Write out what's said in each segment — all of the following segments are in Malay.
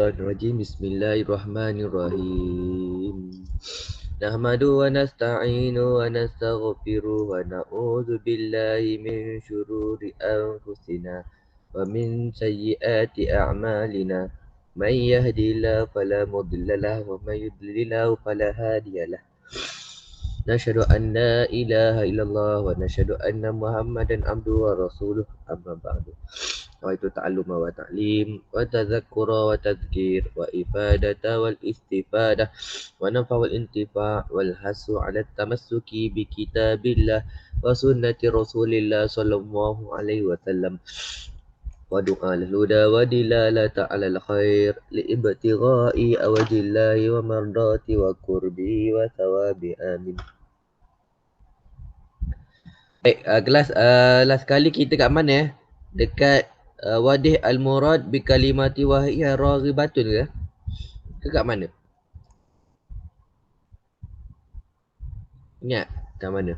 Bismillahirrahmanirrahim. Nahmadu wa nasta'inu wa nastaghfiru wa na'udzu billahi min syururi anfusina wa min sayyiati a'malina. Man yahdihillahu fala mudilla lahu wa man yudlil fala hadiyalah. Nashhadu an la ilaha illallah wa nashhadu anna Muhammadan abduhu wa rasuluh. Amma ba'du. Waitu ta'alluma wa ta'lim wa tadhakkura wa tadhkir wa ifadata wal istifadah wa nafa wal intifa' wal hasu 'ala tamassuki bi kitabillah wa sunnati rasulillah sallallahu alaihi wasallam wa du'a lil huda wa dilalata 'ala al khair li ibtigha'i awjillahi wa mardati wa qurbi wa thawabi amin. Baik, kelas last kali kita kat mana dekat wadih al-murad bi kalimati wahiyya raghibatun ke? Ke kat mana? Ingat kat mana?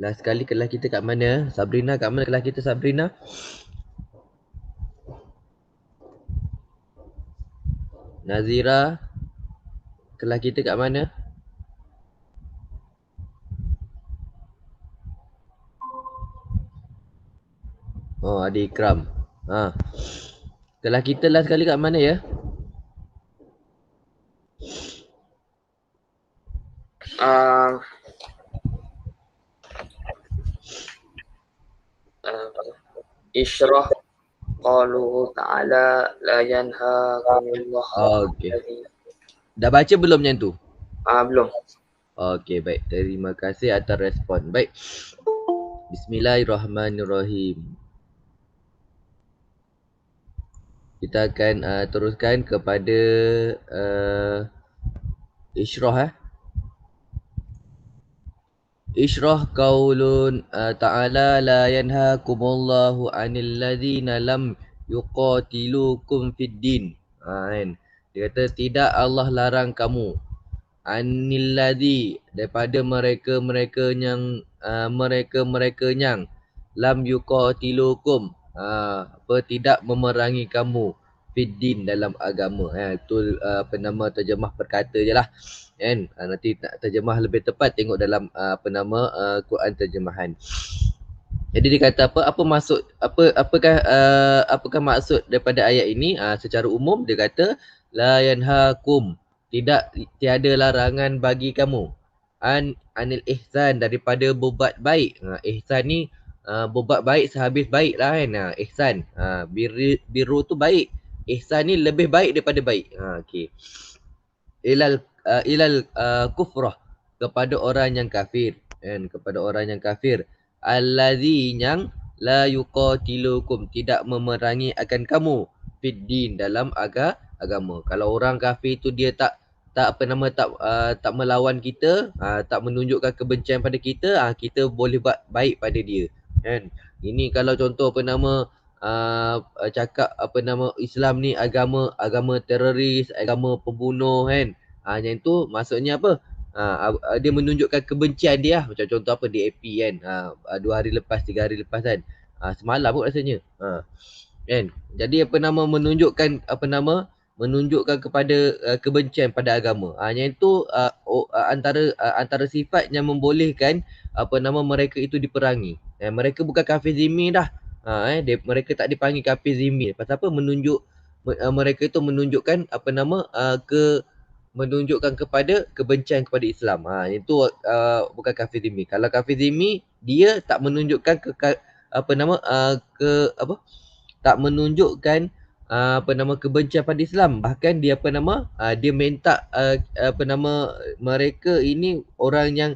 Last kali kelas kita kat mana? Sabrina kat mana kelas kita Sabrina? Nazira kelas kita kat mana? Oh, ada Ikram. Kelas kita last kali kat mana ya? Isyrah qaluhu ta'ala la yanhaakumullah. Okey. Dah baca belum yang tu? Belum. Okey, baik. Terima kasih atas respon. Baik. Bismillahirrahmanirrahim. Kita akan teruskan kepada Isyrah. Isyrah qaulun ta'ala la yanhaakumullahu 'anil ladzina lam yuqatilukum fid din. Kan? Dia kata tidak Allah larang kamu anil ladzi daripada mereka-mereka yang lam yuqatilukum tidak memerangi kamu fiddin dalam agama. Itu terjemah perkata je lah kan. Nanti nak terjemah lebih tepat tengok dalam Quran terjemahan. Jadi dia kata apa maksud apakah maksud daripada ayat ini? Secara umum dia kata la yanhaakum, tiada larangan bagi kamu anil ihsan, daripada berbuat baik. Ihsan ni berbuat baik sehabis baik lah kan. Ihsan biru tu baik, ihsan ni lebih baik daripada baik. Okey. Ilal kufrah, kepada orang yang kafir, kan, kepada orang yang kafir, allazi yang la yuqatilukum, tidak memerangi akan kamu fiddin dalam agama. Kalau orang kafir tu dia tak melawan kita, tak menunjukkan kebencian pada kita, kita boleh buat baik pada dia, kan. Ini kalau contoh cakap Islam ni agama teroris, agama pembunuh, kan. Yang tu maksudnya apa? Dia menunjukkan kebencian dia, macam contoh DAP kan. 2 hari lepas, 3 hari lepas kan. Semalam pun rasanya. Kan? Jadi menunjukkan kepada kebencian pada agama. Yang itu antara sifat yang membolehkan mereka itu diperangi. Mereka bukan kafir zimmi dah. Mereka tak dipanggil kafir zimmi. Pasal apa? Mereka itu menunjukkan menunjukkan kepada kebencian kepada Islam. Itu bukan kafir zimmi. Kalau kafir zimmi, dia tak menunjukkan tak menunjukkan kebencian pada Islam. Bahkan dia dia minta mereka ini orang yang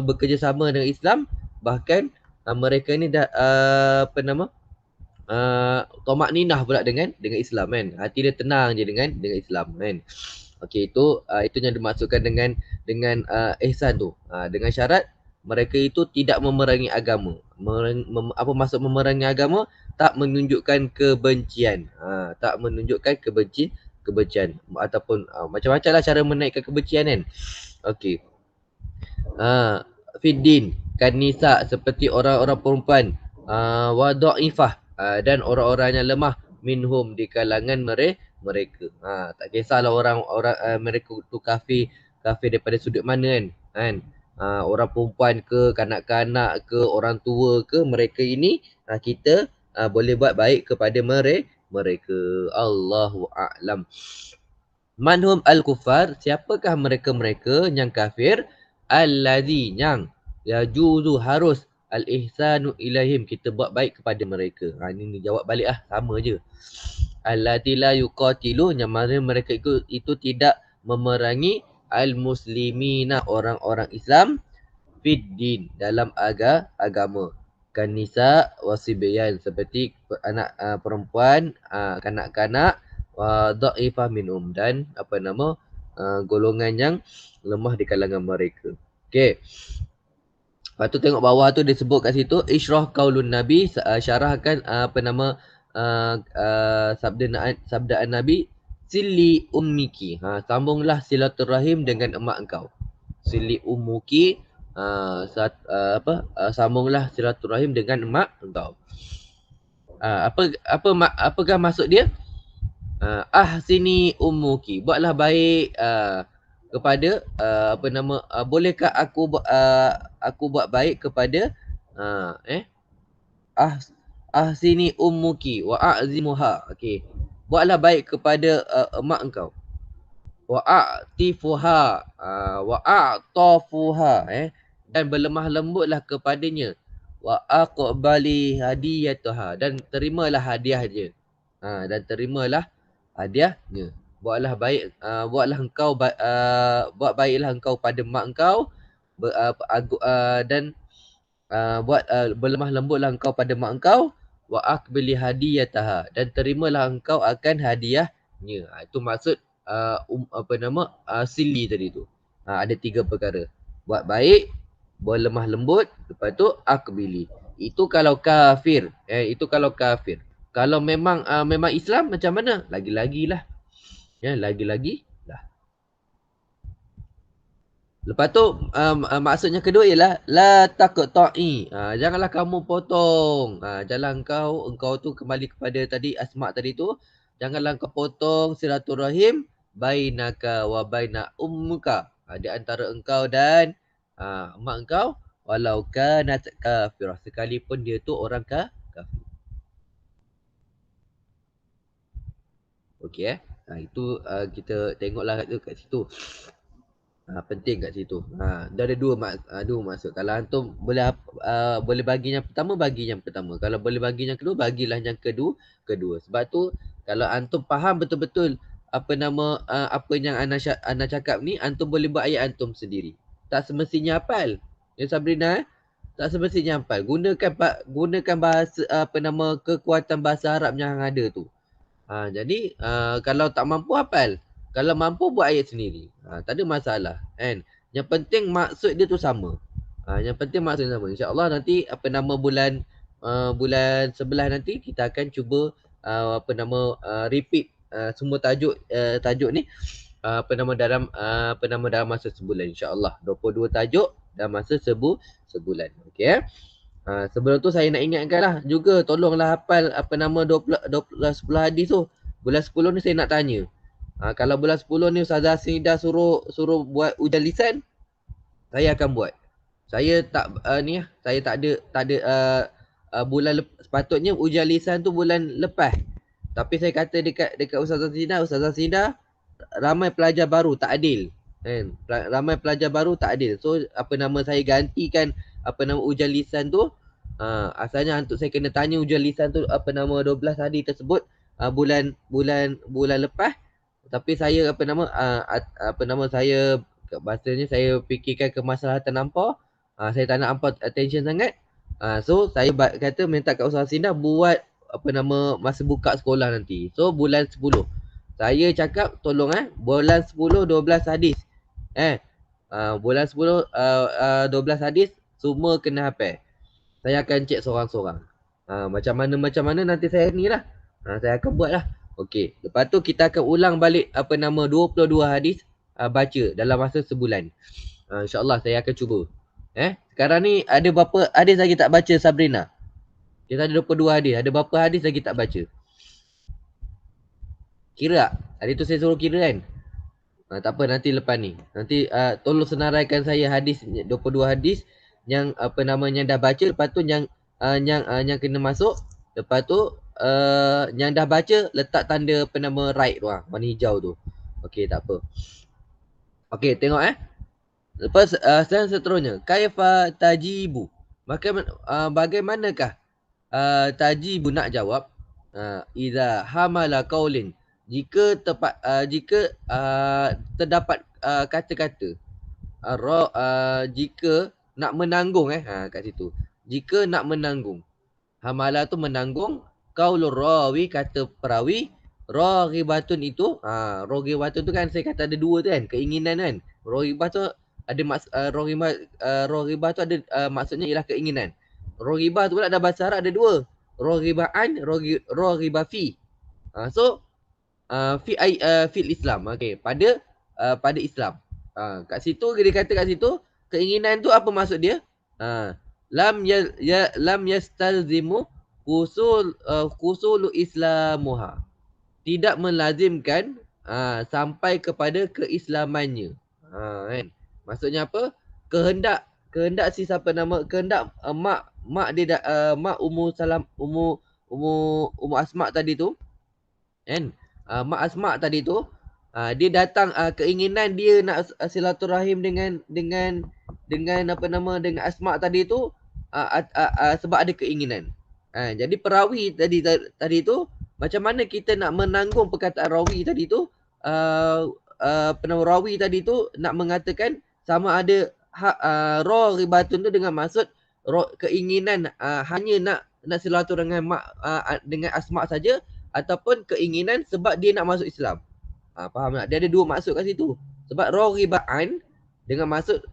bekerjasama dengan Islam. Bahkan mereka ni dah tomak ninah pula dengan Islam, kan. Hati dia tenang je dengan Islam, kan. Okey, itu yang dimaksudkan dengan ihsan tu. Dengan syarat mereka itu tidak memerangi agama. Apa maksud memerangi agama? Tak menunjukkan kebencian. Tak menunjukkan kebencian ataupun macam-macam lah cara menaikkan kebencian, kan. Okey. Fiddin kan nisa, seperti orang-orang perempuan, wa dha'ifah, dan orang-orang yang lemah, minhum di kalangan mereka. Tak kisahlah orang mereka tu kafir daripada sudut mana kan. Orang perempuan ke, kanak-kanak ke, orang tua ke, mereka ini kita boleh buat baik kepada mereka. Allahu a'lam. Manhum al-kufar, siapakah mereka-mereka yang kafir? Allazi, yang yajuzu harus al-ihsanu ilaihim, kita buat baik kepada mereka. Ini jawab balik sama je. Allati la yuqatilu, yang mana mereka itu tidak memerangi al-muslimina, orang-orang Islam, fiddin, dalam agama. Kanisa wasibyan, seperti anak perempuan, kanak-kanak, dha'ifah minhum, dan golongan yang lemah di kalangan mereka. Okey. Lepas tu tengok bawah tu dia sebut kat situ isyrah qaulun nabi, syarahkan sabdaan nabi, sili ummiki, sambunglah silaturahim dengan emak engkau. Sili ummuki, sambunglah silaturahim dengan emak engkau. Apakah maksud dia? Ahsini ummuki, buatlah baik kepada bolehkah aku buat baik kepada ahsini ummuki wa a'zimuha. Okey, buatlah baik kepada emak engkau. Wa a'tifuha wa a'tafuha, dan berlemah lembutlah kepadanya. Wa aqbali hadiyataha, dan terimalah hadiah dia. Dan terimalah hadiahnya. Buat baiklah engkau pada mak engkau, dan berlemah lembutlah engkau pada mak engkau. Wa aqbali hadiyataha, dan terimalah engkau akan hadiahnya. Itu maksud sili tadi tu. Ada 3 perkara. Buat baik, berlemah lembut, lepas tu aqbili. Itu kalau kafir. Kalau memang Islam macam mana? Lagi-lagilah. Lagi-lagi lah. Lepas tu maksudnya kedua ialah la taqta'i. Janganlah kamu potong. Janganlah engkau tu kembali kepada tadi Asma tadi tu. Janganlah engkau potong silaturahim bainaka wa baina ummuka, di antara engkau dan mak engkau, walau kanat kafirah, sekalipun dia tu orang kafir. Okey itu kita tengoklah kat situ. Penting kat situ. Dia ada dua maksud. Kalau antum boleh bagi yang pertama, bagi yang pertama. Kalau boleh bagi yang kedua, bagilah yang kedua. Sebab tu kalau antum faham betul-betul apa yang ana cakap ni, antum boleh buat ayat antum sendiri. Tak semestinya hafal. Ya Sabrina, tak semestinya hafal. Gunakan bahasa kekuatan bahasa Arab yang ada tu. Jadi kalau tak mampu hafal, kalau mampu buat ayat sendiri. Tak ada masalah kan. Yang penting maksud dia tu sama. InsyaAllah nanti bulan 11 nanti kita akan cuba repeat semua tajuk ni dalam masa sebulan, insyaAllah. 22 tajuk dalam masa sebulan. Okey. Sebelum tu saya nak ingatkanlah juga, tolonglah hafal 10 hadis tu. Bulan 10 ni saya nak tanya. Kalau bulan 10 ni Ustazah Sida suruh buat ujian lisan, saya akan buat. Saya tak saya tak ada sepatutnya ujian lisan tu bulan lepas. Tapi saya kata dekat Ustazah Sida, ramai pelajar baru tak adil. Kan? Ramai pelajar baru tak adil. So saya gantikan ujian lisan tu. Asalnya untuk saya kena tanya ujian lisan tu 12 hadis tersebut bulan lepas. Tapi saya saya bahasanya saya fikirkan kemaslahatan hampa. Saya tak nak hampa attention sangat. So saya kata minta kat Ustazah Sinda buat masa buka sekolah nanti. So bulan 10. Saya cakap tolong bulan 10 12 hadis. Bulan 10 12 hadis semua kena hafal. Saya akan cek seorang-seorang. Macam mana nanti saya ni lah. Saya akan buat lah. Okey. Lepas tu kita akan ulang balik 22 hadis baca dalam masa sebulan. InsyaAllah saya akan cuba. Sekarang ni ada berapa hadis lagi tak baca Sabrina? Kita ada 22 hadis. Ada berapa hadis lagi tak baca? Kira tak? Tadi tu saya suruh kira kan? Tak apa, nanti lepas ni. Nanti tolong senaraikan saya hadis 22 hadis yang apa namanya dah baca, lepas tu yang kena masuk, lepas tu yang dah baca letak tanda apa nama right tu warna hijau tu. Okey, tak apa. Okey, tengok Lepas seterusnya, kaifa tajibu. Maka bagaimanakah tajibu nak jawab idza hamala qaulin, jika terdapat kata-kata jika nak menanggung kat situ. Jika nak menanggung. Hamala tu menanggung, qaulur rawi kata perawi, raghibatun itu raghibatun tu kan saya kata ada dua tu kan, keinginan kan. Raghibah tu ada raghibah tu ada maksudnya ialah keinginan. Raghibah tu pula dalam bahasa Arab ada dua. Raghibaan, raghibah fi. So fil Islam. Okey, pada Islam. Kat situ dia kata kat situ keinginan tu apa maksud dia? Lam yastalzimu kusulu islamuha. Tidak melazimkan sampai kepada keislamannya. Kan? Maksudnya apa? Kehendak si siapa nama? Kehendak mak dia mak Ummu Asma tadi tu, kan? Mak Asma tadi tu dia datang keinginan dia nak silaturahim dengan apa nama dengan Asma tadi tu sebab ada keinginan. Jadi perawi tadi tu macam mana kita nak menanggung perkataan rawi tadi tu penama rawi tadi tu nak mengatakan sama ada ribatun tu dengan maksud keinginan hanya nak silaturahim dengan Asma saja, ataupun keinginan sebab dia nak masuk Islam. Faham tak? Dia ada dua maksud kat situ. Sebab raghibaan dengan maksud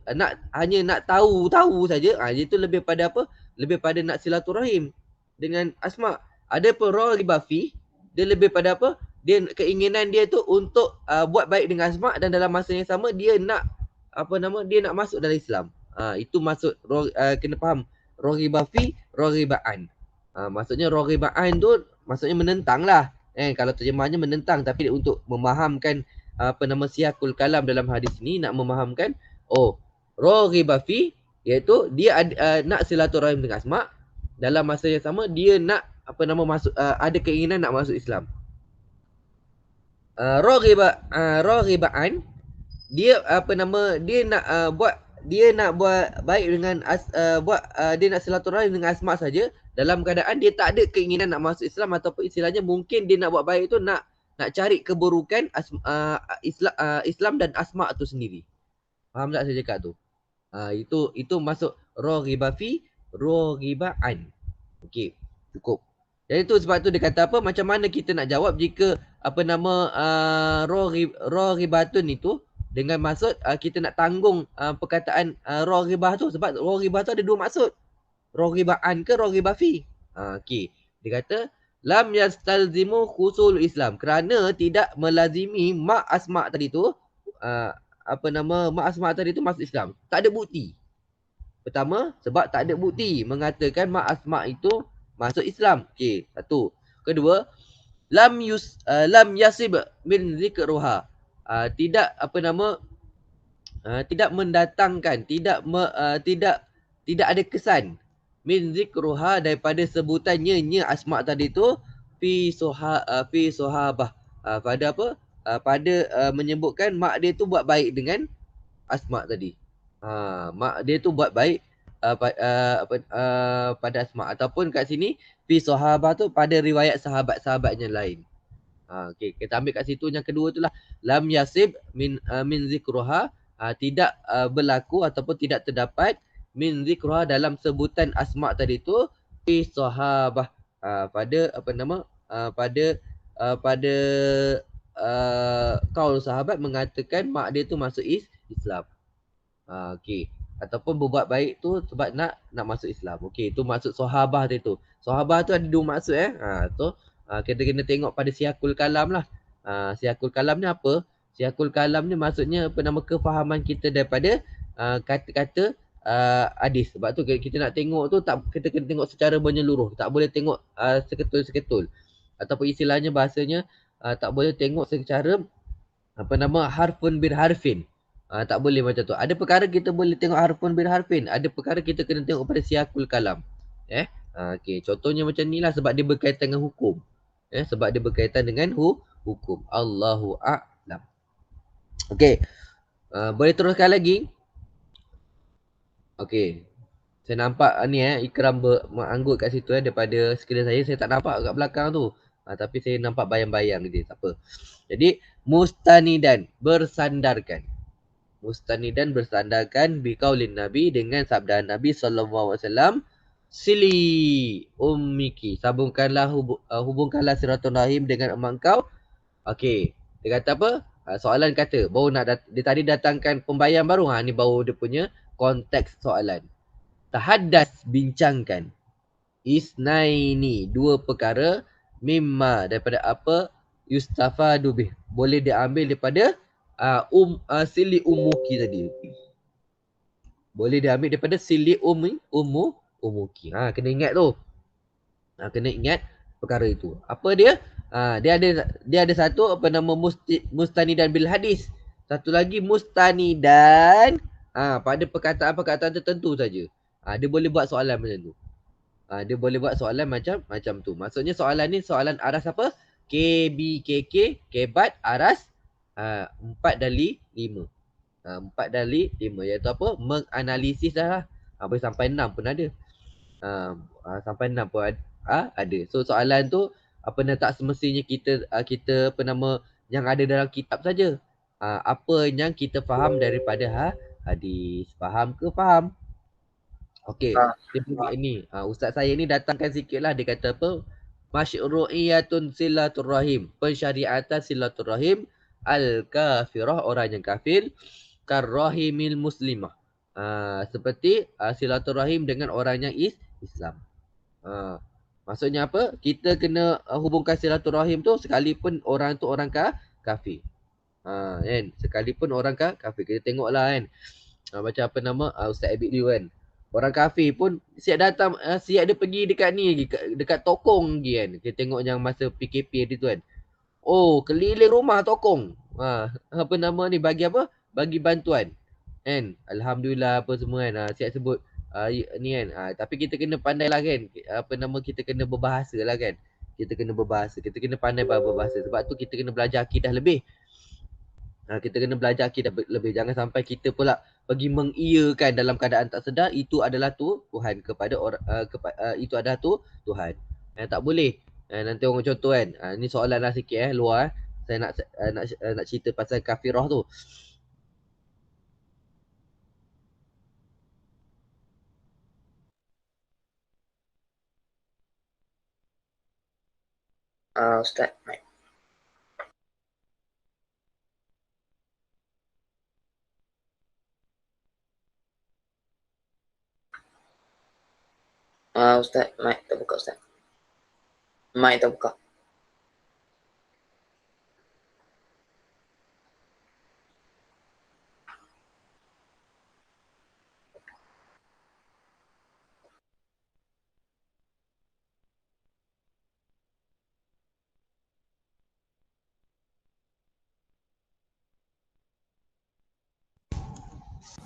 hanya nak tahu saja, dia tu lebih pada apa? Lebih pada nak silaturahim dengan Asma. Adapun raghibah fi, dia lebih pada apa? Dia keinginan dia tu untuk buat baik dengan Asma, dan dalam masa yang sama dia nak dia nak masuk dalam Islam. Itu maksud kena faham. Raghibah fi, raghibaan. Maksudnya raghibaan tu maksudnya menentang lah. Kalau terjemahnya menentang, tapi untuk memahamkan siyakul kalam dalam hadis ni, nak memahamkan raghiba fi, iaitu dia nak silaturahim dengan Asma, dalam masa yang sama dia nak masuk ada keinginan nak masuk Islam. Raghibaan, dia dia nak buat baik dengan dia nak silaturahim dengan Asma saja, dalam keadaan dia tak ada keinginan nak masuk Islam, ataupun istilahnya mungkin dia nak buat baik tu nak cari keburukan Islam dan Asma tu sendiri. Faham tak saya cakap tu? Itu masuk raghiba fi, raghibaan. Okey, cukup. Jadi tu sebab tu dia kata apa, macam mana kita nak jawab jika raghibatun itu dengan maksud kita nak tanggung perkataan raghibah tu, sebab raghibah tu ada dua maksud. Raghibaan ke raghibah fi. Okey. Dia kata lam yastalzimu khusul Islam, kerana tidak melazimi mak Asma tadi tu mak Asma tadi tu masuk Islam. Tak ada bukti. Pertama, sebab tak ada bukti mengatakan mak Asma itu masuk Islam. Okey, satu. Kedua, lam yasib min zikruha. Tidak tidak mendatangkan, tidak ada kesan min zikruha daripada sebutannya Asma tadi tu fi sahabah, pada pada menyebutkan mak dia tu buat baik dengan Asma tadi. Mak dia tu buat baik pada Asma, ataupun kat sini fi sahabah tu pada riwayat sahabat-sahabatnya lain. Okey, kita ambil kat situ yang kedua tu lah, lam yasib min zikruha, tidak berlaku ataupun tidak terdapat min zikruha dalam sebutan Asma tadi tu fi sahabah, pada pada kaul sahabat mengatakan mak dia tu masuk Islam. Okey, ataupun berbuat baik tu sebab nak masuk Islam. Okey, itu maksud sahabah dia tu. Sahabah tu ada dua maksud so kita kena tengok pada siyakul kalam lah. Siyakul kalam ni apa? Siyakul kalam ni maksudnya kefahaman kita daripada kata-kata hadis. Sebab tu kita nak tengok tu kita kena tengok secara menyeluruh. Tak boleh tengok seketul-seketul. Ataupun istilahnya bahasanya tak boleh tengok secara harfun bir harfin. Tak boleh macam tu. Ada perkara kita boleh tengok harfun bir harfin. Ada perkara kita kena tengok pada siakul kalam. Okey, contohnya macam ni lah sebab dia berkaitan dengan hukum. Sebab dia berkaitan dengan hukum. Allahu a'lam. Okey. Boleh teruskan lagi? Okey. Saya nampak ni Ikram beranggut kat situ daripada skrin saya. Saya tak nampak kat belakang tu. Tapi saya nampak bayang-bayang dia. Tak apa. Jadi mustanidan, bersandarkan. Mustanidan bersandarkan biqaulin Nabi dengan sabda Nabi SAW. Sili ummiki, sambungkanlah hubungkanlah silaturahim dengan emak kau. Okey, dia kata apa? Soalan kata baru dia tadi datangkan pembayaran baru. Ni baru dia punya konteks soalan. Tahaddas, bincangkan. Isnaini, dua perkara. Mimma, daripada apa? Yustafadu bih, boleh diambil daripada sili umuki tadi. Boleh diambil daripada sili umuki. Kena ingat tu. Kena ingat perkara itu. Apa dia? Dia ada satu apa nama mustanidan bil hadis. Satu lagi mustanidan pada perkataan-perkataan tertentu saja. Dia boleh buat soalan macam tu. Dia boleh buat soalan macam tu. Maksudnya soalan ni soalan aras apa? KBKK, kebat aras 4 dari 5. 4 dari 5 iaitu apa? Menganalisis dah lah. Boleh sampai 6 pun ada. Sampai 6 pun ada. So soalan tu apa nama tak semestinya kita apa nama yang ada dalam kitab saja. Apa yang kita faham daripada hadis. Faham ke faham? Okey, ini ustaz saya ni datangkan sikitlah, dia kata apa? Masyru'iyatun silaturrahim, pensyariatan silaturrahim al-kafirah, orang yang kafir, karrahimil muslimah. Seperti silaturrahim dengan orang yang Islam. Maksudnya apa? Kita kena hubungkan silaturrahim tu sekalipun orang tu orang kafir. Kan? Sekalipun orang kafir. Kita tengoklah kan. Macam apa nama Ustaz Abid Liu kan. Orang kafir pun siap datang, siap dia pergi dekat ni lagi, dekat Tokong lagi kan. Kita tengok yang masa PKP dia tu kan. Oh, keliling rumah Tokong. Apa nama ni, bagi apa? Bagi bantuan. Kan? Alhamdulillah apa semua kan. Siap sebut ni kan. Tapi kita kena pandai lah kan. Apa nama, kita kena berbahasa lah kan. Kita kena berbahasa. Kita kena pandai berbahasa. Sebab tu kita kena belajar akidah lebih. Kita kena belajar akidah lebih. Jangan sampai kita pula pergi mengiyakan dalam keadaan tak sedar itu adalah Tuhan kepada orang itu adalah Tuhan. Tak boleh. Nanti orang contoh kan. Ni soalan lah sikit luar. Saya nak cerita pasal kafirah tu. Ustaz, mic. Ustaz, mic terbuka Ustaz. Mic terbuka.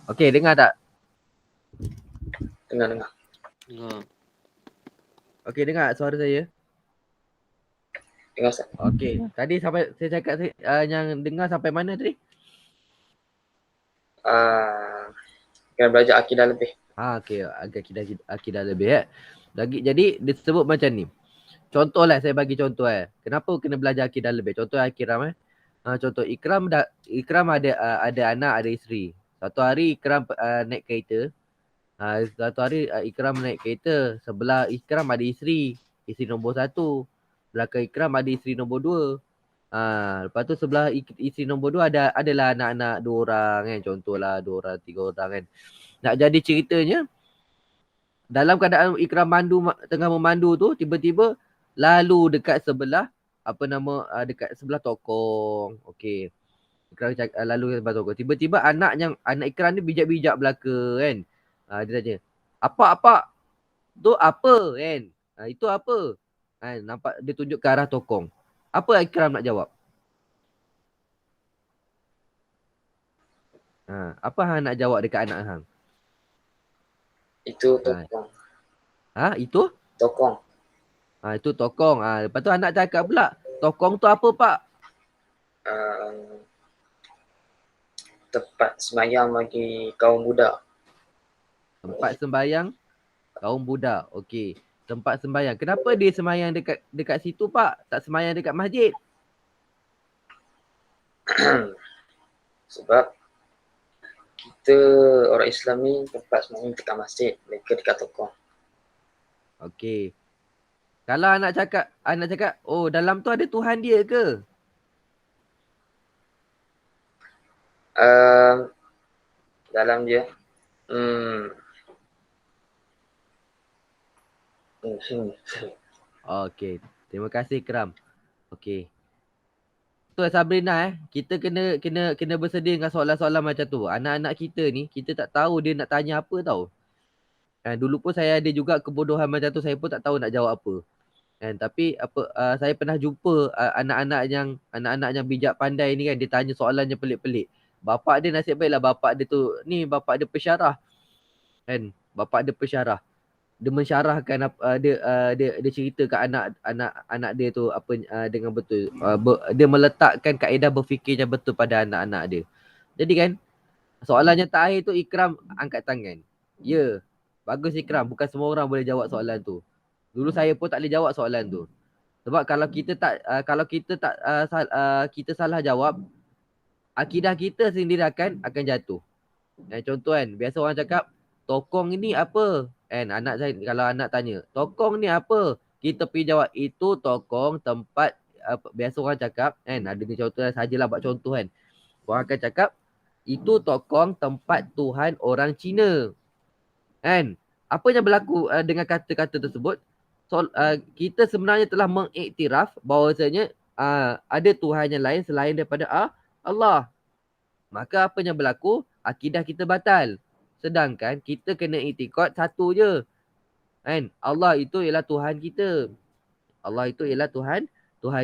Okey, dengar tak? Dengar. Okey, dengar suara saya? Dengar Ustaz. Okey, tadi sampai saya cakap yang dengar sampai mana tadi? Kena belajar akidah lebih. Okey, akidah lebih Jadi disebut macam ni. Contohlah, saya bagi contoh Kenapa kena belajar akidah lebih? Contoh Ikram contoh Ikram ada anak, ada isteri. Satu hari Ikram naik kereta. Satu hari Ikram naik kereta. Sebelah Ikram ada isteri nombor 1. Belakang Ikram ada isteri nombor 2. Lepas tu sebelah isteri nombor 2 adalah anak-anak 2 orang kan. Contohlah 2 orang, 3 orang kan. Nak jadi ceritanya, dalam keadaan Ikram tengah memandu tu, tiba-tiba lalu dekat sebelah dekat sebelah Tokong. Okey. Ikram lalu sebelah Tokong. Tiba-tiba anak Ikram ni bijak-bijak belaka kan. Dia tanya, apa tu apa kan? Itu apa? Nampak dia tunjuk ke arah Tokong. Apa Ikram nak jawab? Apa hang nak jawab dekat anak hang? Itu Ha, tokong. itu? Tokong. Itu tokong. Lepas tu anak cakap pula, tokong tu apa pak? Tempat semayang bagi kaum budak. Tempat sembahyang kaum budak. Okey. Tempat sembahyang. Kenapa dia sembahyang dekat situ pak? Tak sembahyang dekat masjid? Sebab kita orang Islam ni tempat semayang dekat masjid, mereka dekat tokong. Okey. Kalau anak cakap, oh dalam tu ada Tuhan dia ke? Dalam dia Okey. Terima kasih Ikram. Okey. Tu Sabrina kita kena bersedia dengan soalan-soalan macam tu. Anak-anak kita ni, kita tak tahu dia nak tanya apa tau. Dulu pun saya ada juga kebodohan macam tu, saya pun tak tahu nak jawab apa. Tapi saya pernah jumpa anak-anak yang bijak pandai ni kan, dia tanya soalannya pelik-pelik. Bapak dia nasib baiklah, bapak dia pesyarah. Kan? Bapak dia pesyarah. Dia mensyarahkan dia cerita ke anak dia tu apa dengan betul. Dia meletakkan kaedah berfikir yang betul pada anak-anak dia. Jadi kan, soalannya terakhir tu Ikram angkat tangan. Ya. Bagus Ikram, bukan semua orang boleh jawab soalan tu. Dulu saya pun tak boleh jawab soalan tu. Sebab kalau kita salah jawab, akidah kita sendiri akan jatuh. Contoh kan, biasa orang cakap tokong ini apa? Kalau anak tanya, tokong ni apa? Kita pergi jawab, itu tokong tempat biasa orang cakap ada ni contoh sajalah buat contoh kan. Orang akan cakap itu tokong tempat Tuhan orang Cina. Apa yang berlaku dengan kata-kata tersebut? Kita sebenarnya telah mengiktiraf bahawasanya ada Tuhan yang lain selain daripada Allah. Maka apa yang berlaku? Akidah kita batal. Sedangkan kita kena iktikad satu je. Allah itu ialah Tuhan kita. Allah itu ialah Tuhan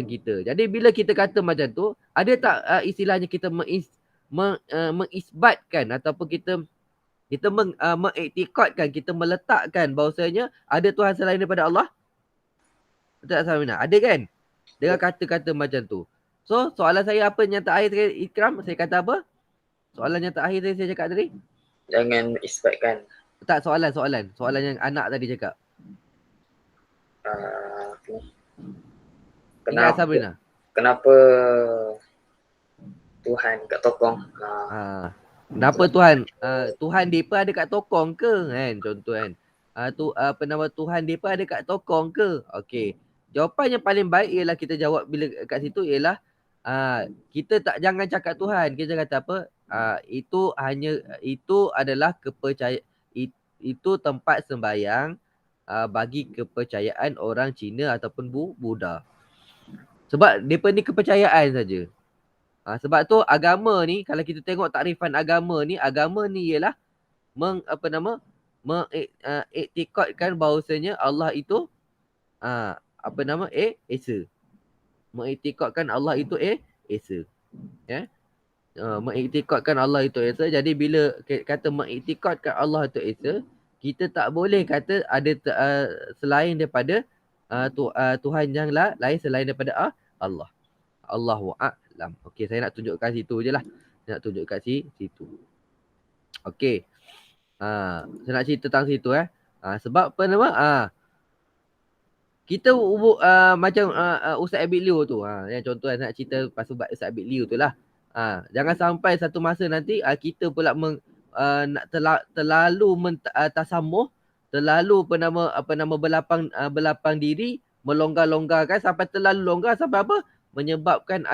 kita. Jadi bila kita kata macam tu, ada tak istilahnya kita mengisbatkan ataupun kita mengiktikadkan, kita meletakkan bahawasanya ada Tuhan selain daripada Allah? Betul tak Samina? Ada kan? Dengan kata-kata macam tu. So, soalan saya apa yang terakhir Ikram? Saya kata apa? Soalan yang terakhir saya cakap tadi? Jangan isbatkan. Tak, soalan yang anak tadi cakap. Kenapa Tuhan kat tokong? Kenapa Tuhan? Tuhan depa ada kat tokong ke? Contoh kan. Tuhan depa ada kat tokong ke? Okey. Jawapan yang paling baik ialah kita jawab bila kat situ ialah kita jangan cakap Tuhan. Kita kata apa? Itu adalah kepercayaan, itu tempat sembahyang bagi kepercayaan orang Cina ataupun Buddha. Sebab depa ni kepercayaan saja. Sebab tu agama ni, kalau kita tengok takrifan agama ni ialah mengiktikadkan bahawasanya Allah itu Esa. Mengiktikadkan Allah itu Esa. Mengiktikadkan Allah itu Esa. Jadi bila kata mengiktikadkan Allah itu Esa, kita tak boleh kata ada selain daripada Tuhan yang lain selain daripada Allah. Allahu a'lam. Okey, saya nak tunjuk kat situ je lah. Saya nak tunjuk kat situ. Okey. Saya nak cerita tentang situ sebab apa nama? Kita macam Ustaz Abid Liu tu. Yang contoh saya nak cerita pasal Ustaz Abid Liu tu lah. Jangan sampai satu masa nanti kita pula nak terlalu tasamuh, terlalu berlapang diri, melonggar-longgarkan sampai terlalu longgar sampai apa? Menyebabkan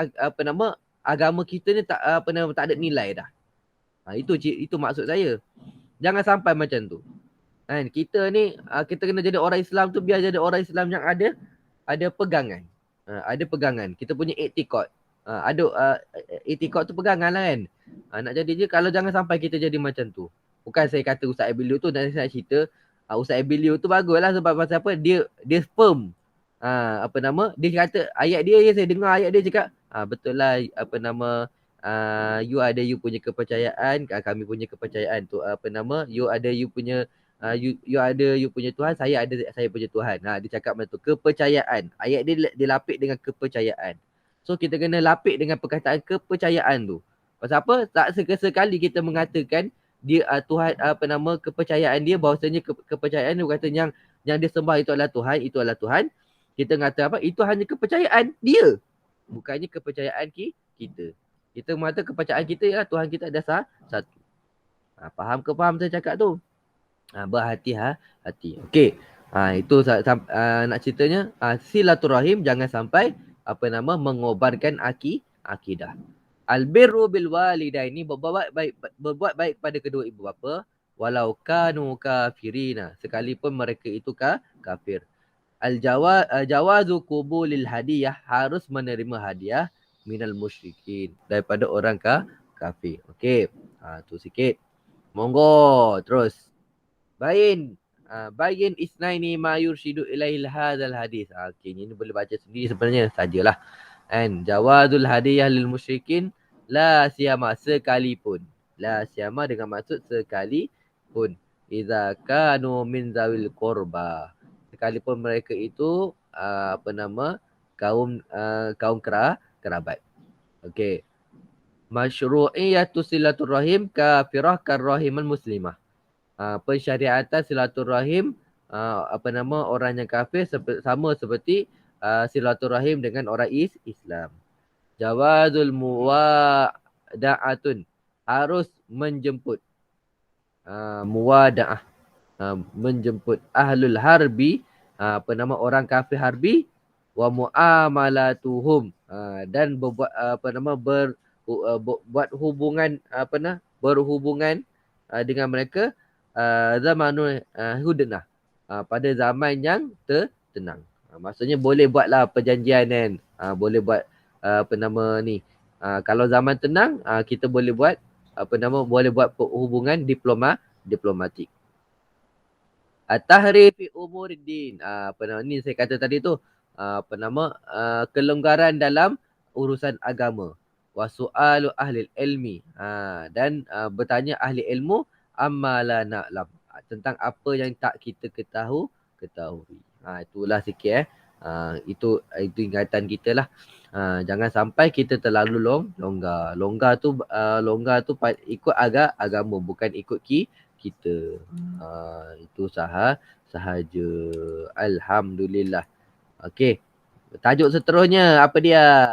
agama kita ni tak ada nilai dah. Itu maksud saya. Jangan sampai macam tu. Kita ni kita kena jadi orang Islam tu, biar jadi orang Islam yang ada pegangan. Ada pegangan. Kita punya iktikad. Iktikad tu pegangan lah kan. Nak jadi je, kalau jangan sampai kita jadi macam tu. Bukan saya kata Ustaz Abiliu tu, dan saya nak cerita Ustaz Abiliu tu bagus lah sebab pasal apa? Dia firm. Apa nama, dia kata ayat dia saya dengar ayat dia cakap betul lah apa nama you ada you punya kepercayaan, kami punya kepercayaan tu apa nama, you ada you punya you ada you punya Tuhan, saya ada saya punya Tuhan. Dia cakap macam tu, kepercayaan. Ayat dia lapik dengan kepercayaan. So kita kena lapik dengan perkataan kepercayaan tu. Pasal apa? Tak sekali kita mengatakan dia Tuhan apa nama kepercayaan dia, bahawasanya kepercayaan dia kata yang dia sembah itu adalah Tuhan, itu adalah Tuhan. Kita kata apa? Itu hanya kepercayaan dia. Bukannya kepercayaan kita. Kita mengatakan kepercayaan kita ialah Tuhan kita ada satu. Faham ke faham saya cakap tu? Berhati-hati. Okey. Itu nak ceritanya silaturahim jangan sampai apa nama mengobarkan akidah. Albirru bil walidaini, berbuat baik pada kedua ibu bapa walau kanu kafirina, sekalipun mereka itu kafir. Jawazu qubulil hadiyah, harus menerima hadiah minal musyrikin, daripada orang kafir. Okey. Tu sikit. Monggo terus. Bayin. Bayin isnaini ma yurshidu ilaihil hadzal hadis. Okey, ini boleh baca sendiri sebenarnya, sajalah. And jawazul hadiyah lil musyrikin la siyama, sekalipun. La siyama dengan maksud sekalipun. Idza kanu min zawil qurba, sekalipun mereka itu apa nama kaum kerabat. Okey. Masyru'iyatu silaturrahim kafirah karrahiman muslimah. Pensyariatan silaturrahim apa nama orang yang kafir sama seperti silaturahim dengan orang Islam. Jawazul muwada'atun, harus menjemput. Muwada'ah, menjemput ahlul harbi, apa nama orang kafir harbi, wa muamalatuhum, dan berbuat apa nama buat hubungan apa nama berhubungan dengan mereka zamanul hudnah, pada zaman yang tenang. Maksudnya boleh buatlah perjanjian kan. Boleh buat apa nama ni. Kalau zaman tenang kita boleh buat apa nama boleh buat hubungan diplomatik. At-tahri fi umuriddin. Apa nama ni saya kata tadi tu. Apa nama kelonggaran dalam urusan agama. Wa su'alu ahli ilmi. Dan bertanya ahli ilmu amma la na'lam, tentang apa yang tak kita ketahui. Itulah sikit itu ingatan kita lah. Jangan sampai kita terlalu longgar. Longgar tu ikut agama, bukan ikut kita. Itu sahaja. Alhamdulillah. Okey. Tajuk seterusnya apa dia?